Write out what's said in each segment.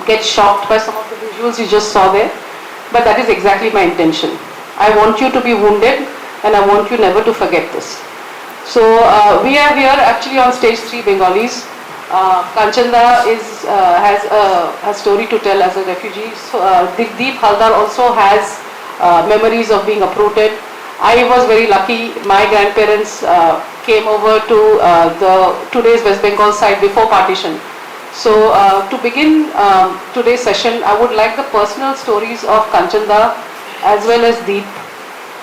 get shocked by some of the visuals you just saw there, but that is exactly my intention. I want you to be wounded, and I want you never to forget this. So we are here actually on stage 3 Bengalis. Kanchanda has a story to tell as a refugee. So, Deep Haldar also has memories of being uprooted. I was very lucky. My grandparents came over to today's West Bengal side before partition. So to begin today's session, I would like the personal stories of Kanchanda as well as Deep,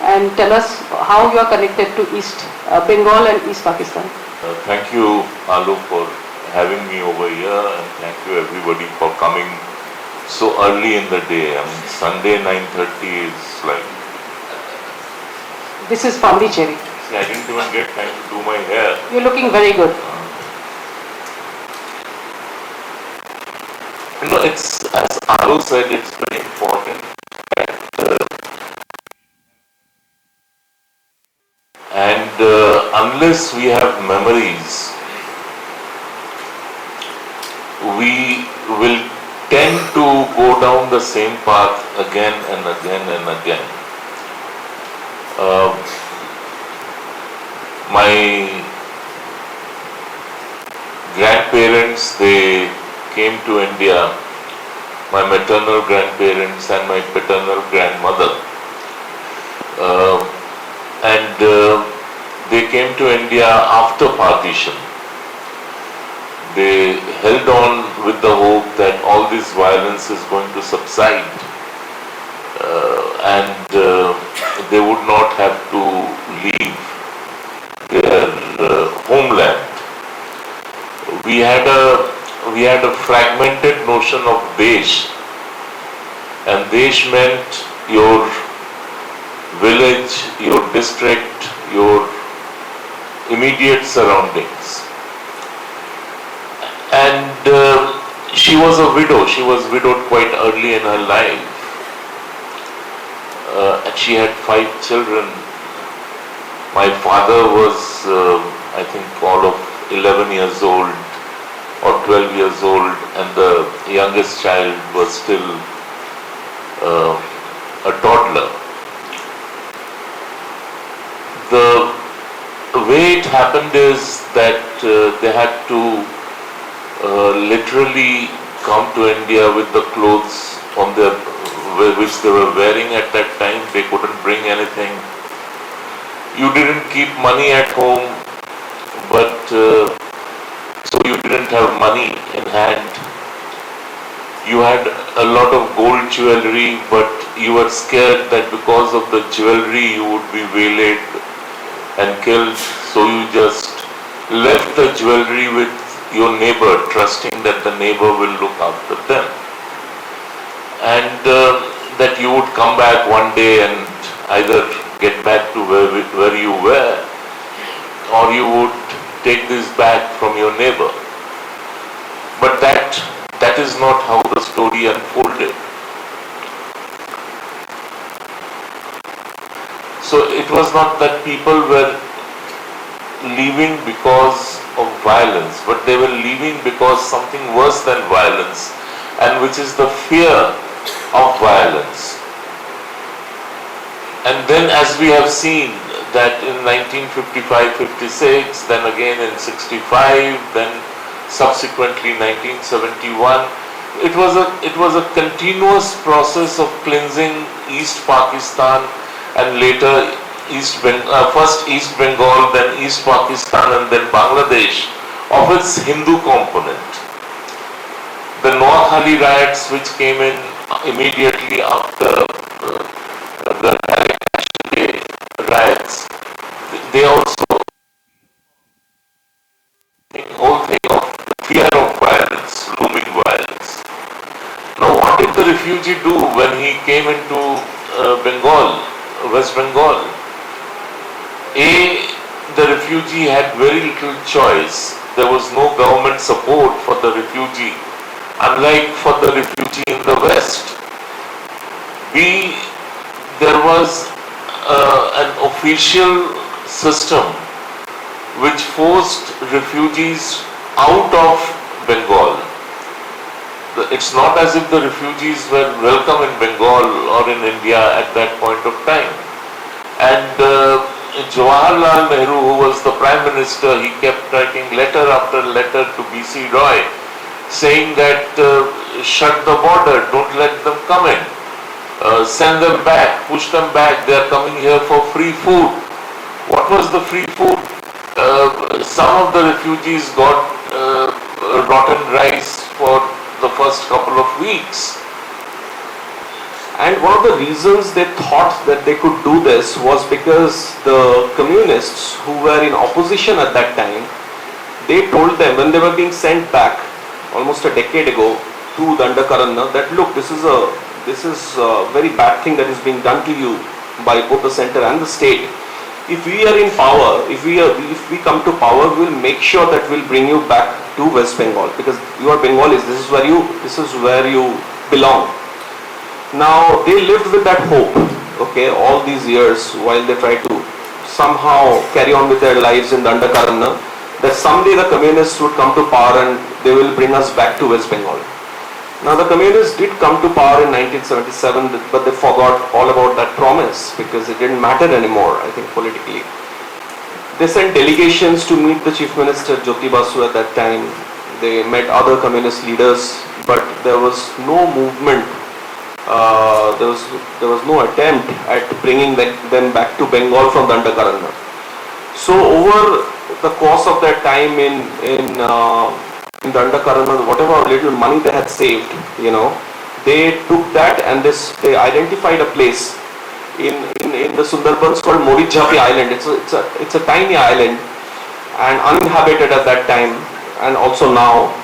and tell us how you are connected to East Bengal and East Pakistan. Thank you, Alu, for having me over here, and thank you everybody for coming so early in the day. I mean, Sunday 9:30 is like... This is Pondicherry. See, I didn't even get time to do my hair. You're looking very good. You know, it's, as Alu said, it's very important that unless we have memories, we will tend to go down the same path again and again and again. My grandparents, they came to India, my maternal grandparents and my paternal grandmother, they came to India after partition. They held on with the hope that all this violence is going to subside, and they would not have to leave their homeland. We had a fragmented notion of Desh, and Desh meant your village, your district, your immediate surroundings. And she was a widow. She was widowed quite early in her life. And she had 5 children. My father was, I think, all of 11 years old or 12 years old, and the youngest child was still a toddler. The way it happened is that they had to literally come to India with the clothes on their, which they were wearing at that time. They couldn't bring anything. You didn't keep money at home, but so you didn't have money in hand. You had a lot of gold jewelry, but you were scared that because of the jewelry you would be waylaid and killed, so you just left the jewelry with your neighbor, trusting that the neighbor will look after them, and that you would come back one day and either get back to where you were, or you would take this back from your neighbor. But that is not how the story unfolded. So it was not that people were leaving because of violence, but they were leaving because something worse than violence, and which is the fear of violence. And then, as we have seen, that in 1955-56, then again in 65, then subsequently 1971, it was a continuous process of cleansing East Pakistan, and later first East Bengal, then East Pakistan, and then Bangladesh, of its Hindu component. The North Hali riots, which came in immediately after the riots, they also, the whole thing of fear of violence, looming violence. Now, what did the refugee do when he came into Bengal, West Bengal? The refugee had very little choice. There was no government support for the refugee, unlike for the refugee in the West. There was an official system which forced refugees out of Bengal. it's not as if the refugees were welcome in Bengal or in India at that point of time. And Jawaharlal Nehru, who was the Prime Minister, he kept writing letter after letter to B.C. Roy, saying that shut the border, don't let them come in, send them back, push them back, they are coming here for free food. What was the free food? Some of the refugees got rotten rice for the first couple of weeks. And one of the reasons they thought that they could do this was because the communists who were in opposition at that time, they told them when they were being sent back almost a decade ago to Dandakaranna that look, this is a very bad thing that is being done to you by both the center and the state. If we are in power, if we come to power, we will make sure that we'll bring you back to West Bengal because you are Bengalis. This is where you belong. Now they lived with that hope, okay, all these years while they tried to somehow carry on with their lives in Dandakaranna, that someday the communists would come to power and they will bring us back to West Bengal. Now the communists did come to power in 1977, but they forgot all about that promise because it didn't matter anymore, I think, politically. They sent delegations to meet the Chief Minister Jyoti Basu at that time. They met other communist leaders, but there was no movement. There was no attempt at bringing them back to Bengal from Dandakaranna. So over the course of that time in Dandakaranna, whatever little money they had saved, they took that and they identified a place in the Sundarbans called Morijhapi Island. It's a tiny island and uninhabited at that time and also now.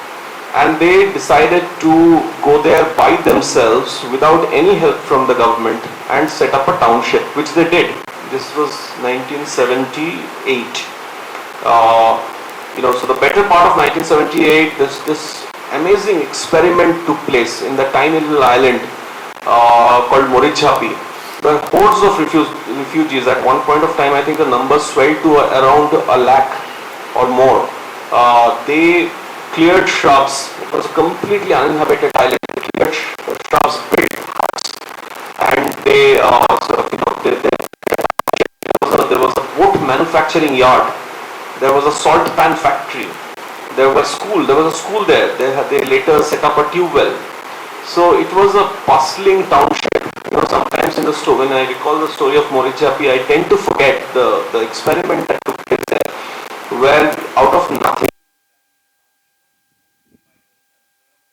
And they decided to go there by themselves without any help from the government and set up a township, which they did. This was 1978. So the better part of 1978, this amazing experiment took place in the tiny little island called Morijhapi. The hordes of refugees at one point of time, I think the numbers swelled to around 1 lakh or more. They cleared shrubs. It was a completely uninhabited island. They cleared shrubs, built huts, and there was a boat manufacturing yard. There was a salt pan factory. There was a school there. They later set up a tube well. So it was a bustling township. Sometimes in the story, when I recall the story of Morijhapi, I tend to forget the experiment that took place there, where out of nothing,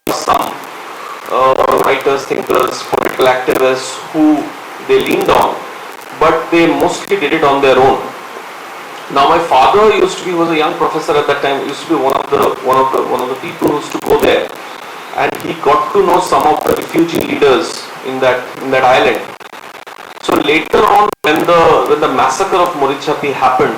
some writers, thinkers, political activists who they leaned on, but they mostly did it on their own. Now my father was a young professor at that time, used to be one of the people who used to go there, and he got to know some of the refugee leaders in that island. So later on, when the massacre of Morijhapi happened,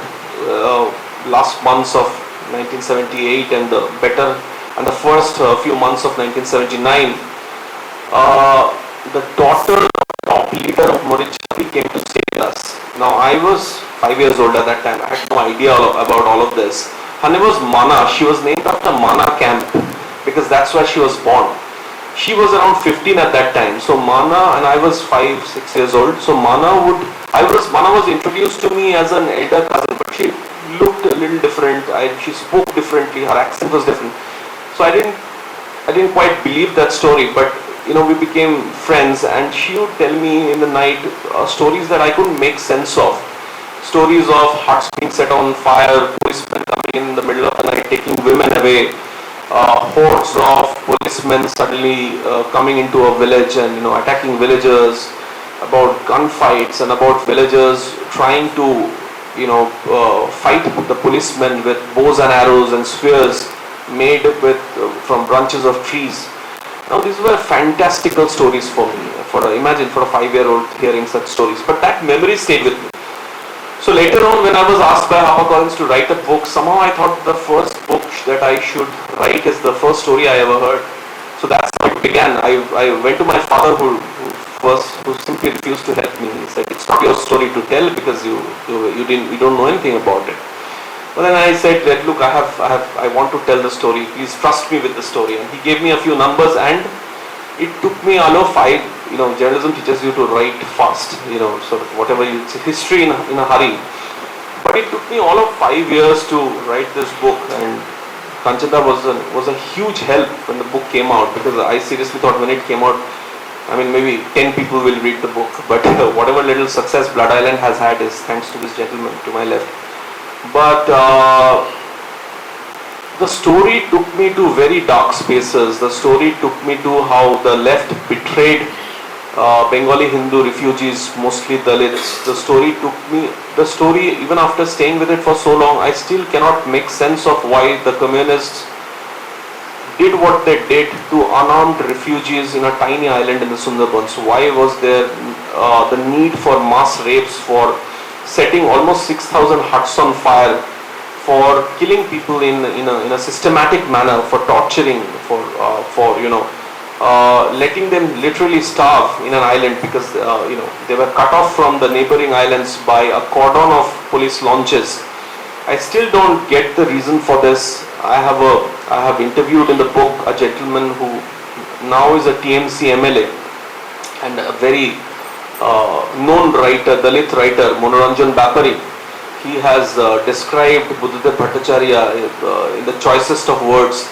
last months of 1978 and the first few months of 1979, the daughter of the top leader of Morijhapi came to stay with us. Now I was 5 years old at that time. I had no idea about all of this. Her name was Mana. She was named after Mana camp because that's where she was born. She was around 15 at that time. So Mana, and I was 5, 6 years old. So Mana was introduced to me as an elder cousin, but she looked a little different. She spoke differently. Her accent was different. So I didn't quite believe that story, but we became friends, and she would tell me in the night stories that I couldn't make sense of. Stories of huts being set on fire, policemen coming in the middle of the night taking women away, hordes of policemen suddenly coming into a village and attacking villagers, about gunfights and about villagers trying to fight the policemen with bows and arrows and spears made from branches of trees. Now these were fantastical stories for me. Imagine for a 5-year-old hearing such stories. But that memory stayed with me. So later on, when I was asked by HarperCollins to write a book, somehow I thought the first book that I should write is the first story I ever heard. So that's how it began. I went to my father who simply refused to help me. He said, "It's not your story to tell because you don't know anything about it." But then I said that, "Look, I want to tell the story. Please trust me with the story." And he gave me a few numbers and it took me all of 5, journalism teaches you to write fast, sort of whatever it's history in a hurry. But it took me all of 5 years to write this book, and Kanchanda was a huge help when the book came out, because I seriously thought when it came out, maybe 10 people will read the book, but whatever little success Blood Island has had is thanks to this gentleman to my left. But the story took me to very dark spaces. The story took me to how the left betrayed Bengali Hindu refugees, mostly Dalits. The story, even after staying with it for so long, I still cannot make sense of why the communists did what they did to unarmed refugees in a tiny island in the Sundarbans. Why was there the need for mass rapes, for setting almost 6,000 huts on fire, for killing people in a systematic manner, for torturing, for letting them literally starve in an island, because they were cut off from the neighboring islands by a cordon of police launches. I still don't get the reason for this. I have interviewed in the book a gentleman who now is a TMC MLA and a very known writer, Dalit writer, Monoranjan Bapari. He has described Buddhadev Bhattacharya in the choicest of words,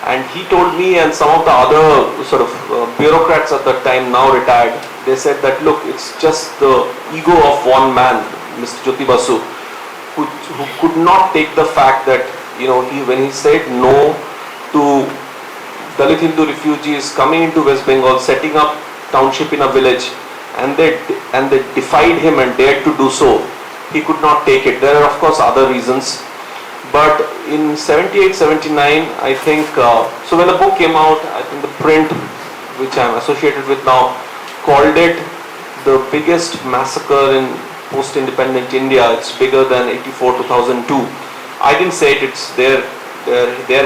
and he told me and some of the other sort of bureaucrats at that time, now retired, they said that look, it's just the ego of one man, Mr. Jyoti Basu, who could not take the fact that when he said no to Dalit Hindu refugees coming into West Bengal, setting up township in a village, and they defied him and dared to do so, he could not take it. There are of course other reasons, but in 78, 79, I think, so when the book came out, I think the print, which I am associated with now, called it the biggest massacre in post-independent India. It's bigger than 84, 2002. I didn't say it, it's their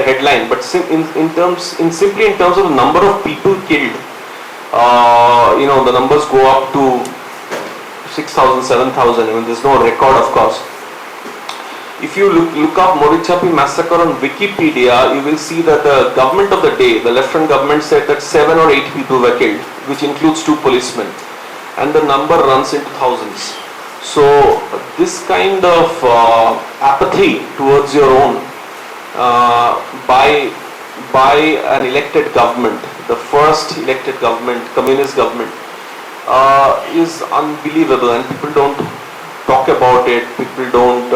headline, but simply in terms of the number of people killed, the numbers go up to 6,000, 7,000. There's no record, of course. If you look up Morichapi massacre on Wikipedia, you will see that the government of the day, the left-hand government, said that 7 or 8 people were killed, which includes 2 policemen, and the number runs into thousands. So this kind of apathy towards your own by an elected government, the first elected government, communist government, is unbelievable, and people don't talk about it. People don't,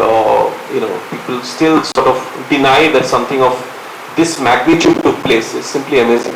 people still sort of deny that something of this magnitude took place. It's simply amazing.